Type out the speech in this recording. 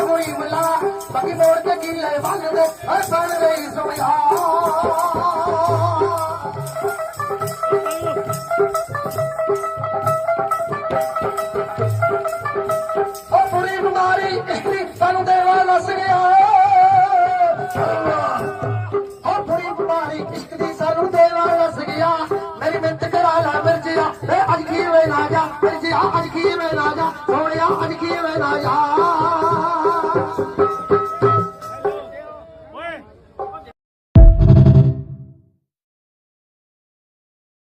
बाकी मोड़ के गिले भाग दे हर बन गई सुमिया ओ पूरी बीमारी इसकी सानू देवा लस गया ओ पूरी बीमारी इश्क दी सानू देवा लस गया मेरी मिन्नत करा ला मिर्जिया ए अज की वे ना जा मिर्जिया अज की वे ना जा सोनिया अज की वे ना जा